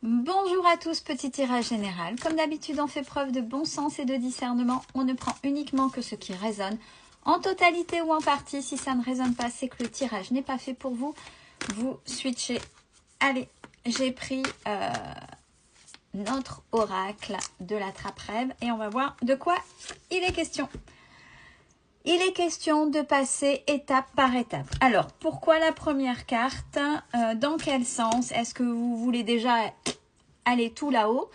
Bonjour à tous, petit tirage général. Comme d'habitude, on fait preuve de bon sens et de discernement. On ne prend uniquement que ce qui résonne, en totalité ou en partie. Si ça ne résonne pas, c'est que le tirage n'est pas fait pour vous. Vous switchez. Allez, j'ai pris notre oracle de la trappe-rêve et on va voir de quoi il est question. Il est question de passer étape par étape. Alors, pourquoi la première carte? Dans quel sens? Est-ce que vous voulez déjà aller tout là-haut?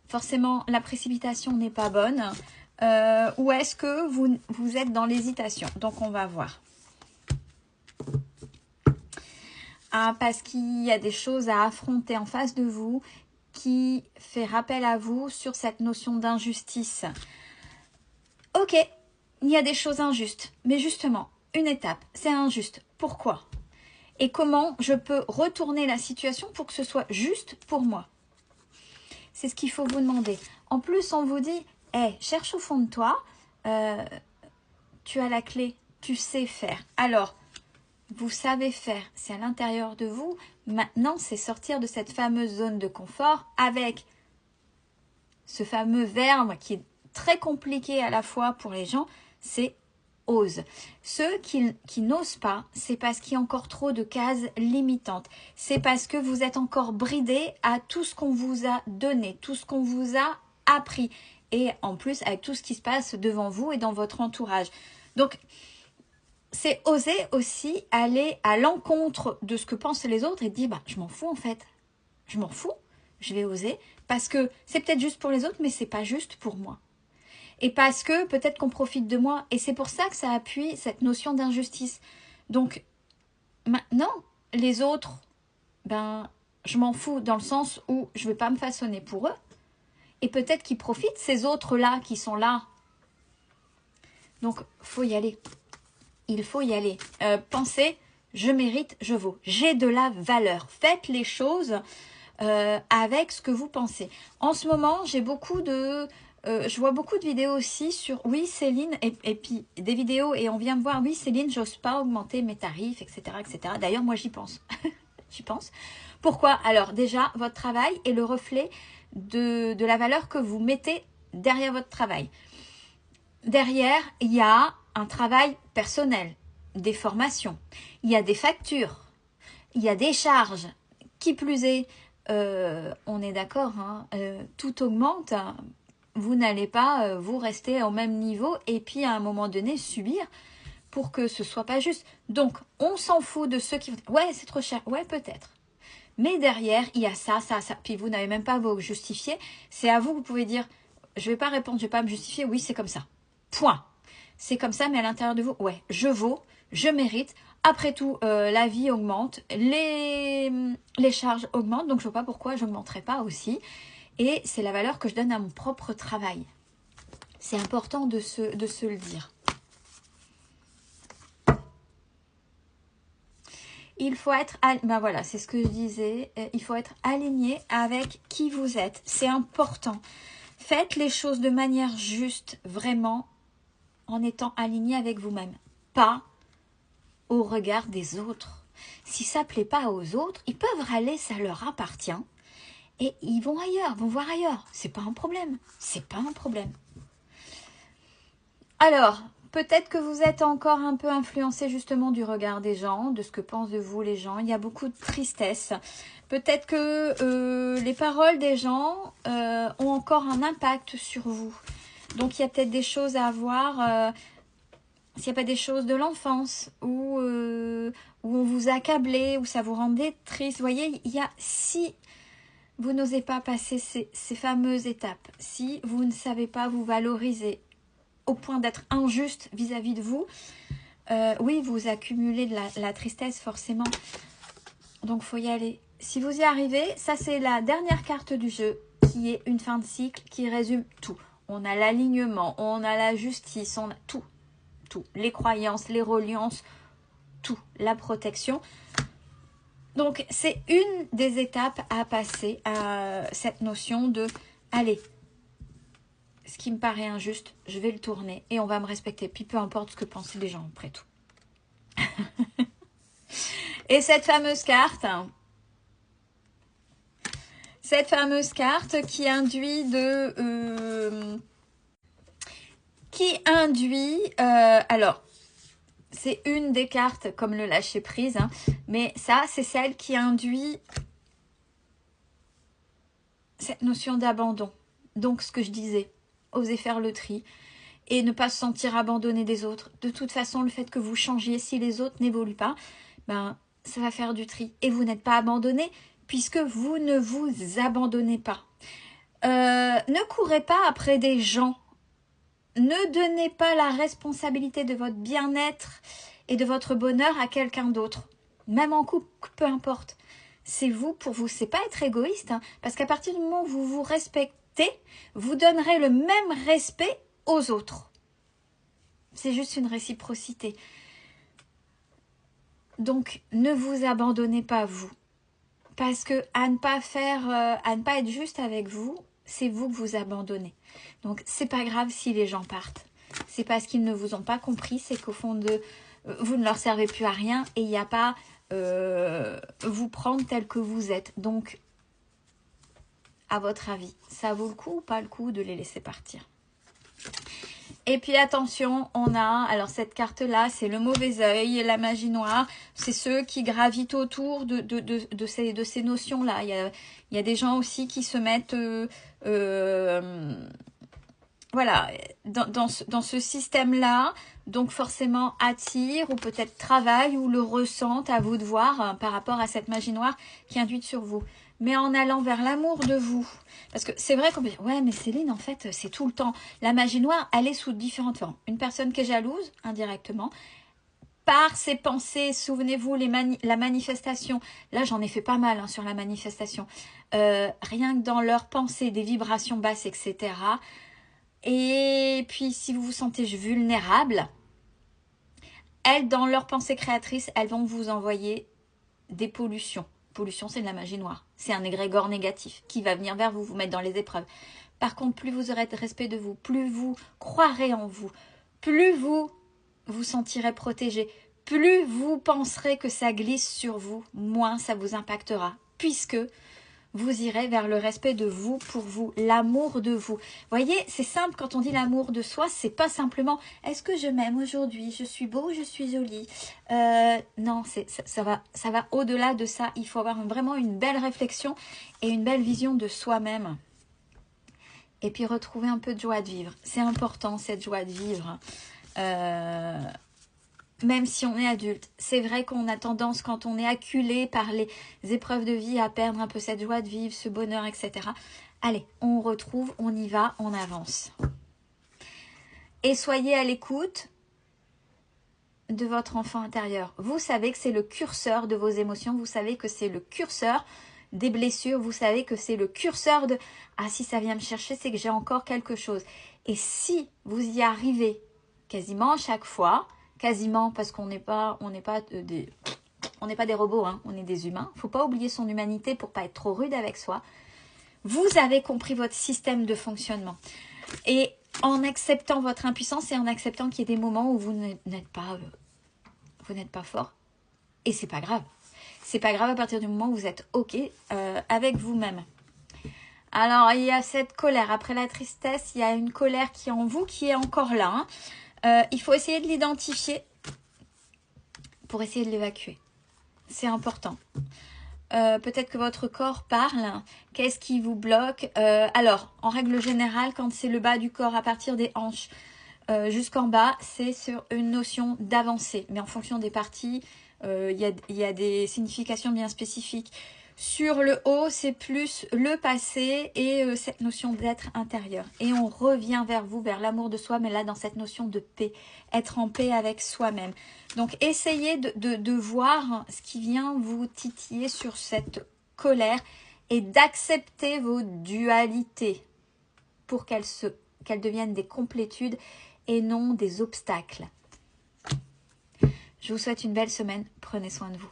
Forcément, la précipitation n'est pas bonne. Ou est-ce que vous êtes dans l'hésitation? Donc, on va voir. Ah, parce qu'il y a des choses à affronter en face de vous qui fait rappel à vous sur cette notion d'injustice. Ok. Il y a des choses injustes, mais justement, une étape, c'est injuste. Pourquoi? Et comment je peux retourner la situation pour que ce soit juste pour moi? C'est ce qu'il faut vous demander. En plus, on vous dit, hey, cherche au fond de toi, tu as la clé, tu sais faire. Alors, vous savez faire, c'est à l'intérieur de vous. Maintenant, c'est sortir de cette fameuse zone de confort avec ce fameux verbe qui est très compliqué à la fois pour les gens, c'est ose. Ceux qui n'osent pas, c'est parce qu'il y a encore trop de cases limitantes. C'est parce que vous êtes encore bridé à tout ce qu'on vous a donné, tout ce qu'on vous a appris. Et en plus, avec tout ce qui se passe devant vous et dans votre entourage. Donc, c'est oser aussi aller à l'encontre de ce que pensent les autres et dire, bah, je m'en fous en fait. Je m'en fous, je vais oser. Parce que c'est peut-être juste pour les autres, mais c'est pas juste pour moi. Et parce que peut-être qu'on profite de moi. Et c'est pour ça que ça appuie cette notion d'injustice. Donc, maintenant, les autres, ben, je m'en fous dans le sens où je ne vais pas me façonner pour eux. Et peut-être qu'ils profitent, ces autres-là qui sont là. Donc, faut y aller. Il faut y aller. Pensez, je mérite, je vaux. J'ai de la valeur. Faites les choses avec ce que vous pensez. En ce moment, j'ai beaucoup de... je vois beaucoup de vidéos aussi sur oui Céline et puis des vidéos et on vient me voir oui Céline j'ose pas augmenter mes tarifs etc. D'ailleurs moi j'y pense. J'y pense. Pourquoi? Alors déjà votre travail est le reflet de la valeur que vous mettez derrière votre travail. Derrière il y a un travail personnel, des formations, il y a des factures, il y a des charges, qui plus est on est d'accord, hein, tout augmente, vous n'allez pas vous rester au même niveau et puis à un moment donné subir pour que ce soit pas juste. Donc on s'en fout de ceux qui vont dire ouais c'est trop cher, ouais peut-être. Mais derrière il y a ça, puis vous n'avez même pas à vous justifier, c'est à vous que vous pouvez dire je vais pas répondre, je vais pas me justifier, oui c'est comme ça, point. C'est comme ça mais à l'intérieur de vous, ouais je vaux, je mérite. Après tout, la vie augmente, les charges augmentent, donc je ne vois pas pourquoi je n'augmenterai pas aussi. Et c'est la valeur que je donne à mon propre travail. C'est important de se le dire. Il faut être, ben voilà, c'est ce que je disais, il faut être aligné avec qui vous êtes. C'est important. Faites les choses de manière juste, vraiment, en étant aligné avec vous-même. Pas au regard des autres. Si ça ne plaît pas aux autres, ils peuvent râler, ça leur appartient. Et ils vont ailleurs, vont voir ailleurs. C'est pas un problème. C'est pas un problème. Alors, peut-être que vous êtes encore un peu influencé justement du regard des gens, de ce que pensent de vous les gens. Il y a beaucoup de tristesse. Peut-être que les paroles des gens ont encore un impact sur vous. Donc, il y a peut-être des choses à voir... s'il n'y a pas des choses de l'enfance où on vous a accablé, où ça vous rendait triste. Vous voyez, il y a... Si vous n'osez pas passer ces fameuses étapes, si vous ne savez pas vous valoriser au point d'être injuste vis-à-vis de vous, oui, vous accumulez de la tristesse forcément. Donc, il faut y aller. Si vous y arrivez, ça c'est la dernière carte du jeu qui est une fin de cycle qui résume tout. On a l'alignement, on a la justice, on a tout. Tout. Les croyances, les reliances, tout. La protection. Donc, c'est une des étapes à passer à cette notion de « Allez, ce qui me paraît injuste, je vais le tourner et on va me respecter. » Puis peu importe ce que pensent les gens après tout. Et cette fameuse carte, Cette fameuse carte qui induit alors, c'est une des cartes comme le lâcher prise, hein, mais ça, c'est celle qui induit cette notion d'abandon. Donc, ce que je disais, oser faire le tri et ne pas se sentir abandonné des autres. De toute façon, le fait que vous changiez, si les autres n'évoluent pas, ben, ça va faire du tri. Et vous n'êtes pas abandonné puisque vous ne vous abandonnez pas. Ne courez pas après des gens. Ne donnez pas la responsabilité de votre bien-être et de votre bonheur à quelqu'un d'autre. Même en couple, peu importe. C'est vous pour vous. C'est pas être égoïste, hein, parce qu'à partir du moment où vous vous respectez, vous donnerez le même respect aux autres. C'est juste une réciprocité. Donc, ne vous abandonnez pas, vous. Parce que à ne pas être juste avec vous, c'est vous que vous abandonnez. Donc, c'est pas grave si les gens partent. C'est parce qu'ils ne vous ont pas compris, c'est qu'au fond de vous ne leur servez plus à rien et il n'y a pas vous prendre tel que vous êtes. Donc, à votre avis, ça vaut le coup ou pas le coup de les laisser partir? Et puis attention, on a, alors cette carte-là, c'est le mauvais œil, la magie noire. C'est ceux qui gravitent autour de ces notions-là. Il y a des gens aussi qui se mettent, voilà, dans ce système-là. Donc forcément attirent ou peut-être travaillent ou le ressentent, à vous de voir, par rapport à cette magie noire qui est induite sur vous. Mais en allant vers l'amour de vous. Parce que c'est vrai qu'on peut dire, ouais, mais Céline, en fait, c'est tout le temps. La magie noire, elle est sous différentes formes. Une personne qui est jalouse, indirectement, par ses pensées, souvenez-vous, la manifestation. Là, j'en ai fait pas mal, hein, sur la manifestation. Rien que dans leurs pensées, des vibrations basses, etc. Et puis, si vous vous sentez vulnérable, elles, dans leurs pensées créatrices, elles vont vous envoyer des pollutions. Pollution, c'est de la magie noire. C'est un égrégore négatif qui va venir vers vous, vous mettre dans les épreuves. Par contre, plus vous aurez de respect de vous, plus vous croirez en vous, plus vous vous sentirez protégé, plus vous penserez que ça glisse sur vous, moins ça vous impactera, puisque vous irez vers le respect de vous pour vous, l'amour de vous. Voyez, c'est simple quand on dit l'amour de soi, c'est pas simplement est-ce que je m'aime aujourd'hui, je suis beau, je suis jolie. Non, ça va au-delà de ça. Il faut avoir vraiment une belle réflexion et une belle vision de soi-même. Et puis retrouver un peu de joie de vivre. C'est important cette joie de vivre. Même si on est adulte, c'est vrai qu'on a tendance, quand on est acculé par les épreuves de vie, à perdre un peu cette joie de vivre, ce bonheur, etc. Allez, on retrouve, on y va, on avance. Et soyez à l'écoute de votre enfant intérieur. Vous savez que c'est le curseur de vos émotions, vous savez que c'est le curseur des blessures, vous savez que c'est le curseur de « Ah, si ça vient me chercher, c'est que j'ai encore quelque chose. » Et si vous y arrivez quasiment à chaque fois, quasiment parce qu'on n'est pas des robots, hein, on est des humains. Il ne faut pas oublier son humanité pour pas être trop rude avec soi. Vous avez compris votre système de fonctionnement. Et en acceptant votre impuissance et en acceptant qu'il y ait des moments où vous n'êtes pas fort. Et c'est pas grave. C'est pas grave à partir du moment où vous êtes OK avec vous-même. Alors, il y a cette colère. Après la tristesse, il y a une colère qui est en vous, qui est encore là, hein. Il faut essayer de l'identifier pour essayer de l'évacuer. C'est important. Peut-être que votre corps parle. Qu'est-ce qui vous bloque? Alors, en règle générale, quand c'est le bas du corps, à partir des hanches jusqu'en bas, c'est sur une notion d'avancée. Mais en fonction des parties, il y a des significations bien spécifiques. Sur le haut, c'est plus le passé et cette notion d'être intérieur. Et on revient vers vous, vers l'amour de soi, mais là, dans cette notion de paix. Être en paix avec soi-même. Donc, essayez de voir ce qui vient vous titiller sur cette colère et d'accepter vos dualités pour qu'elles deviennent des complétudes et non des obstacles. Je vous souhaite une belle semaine. Prenez soin de vous.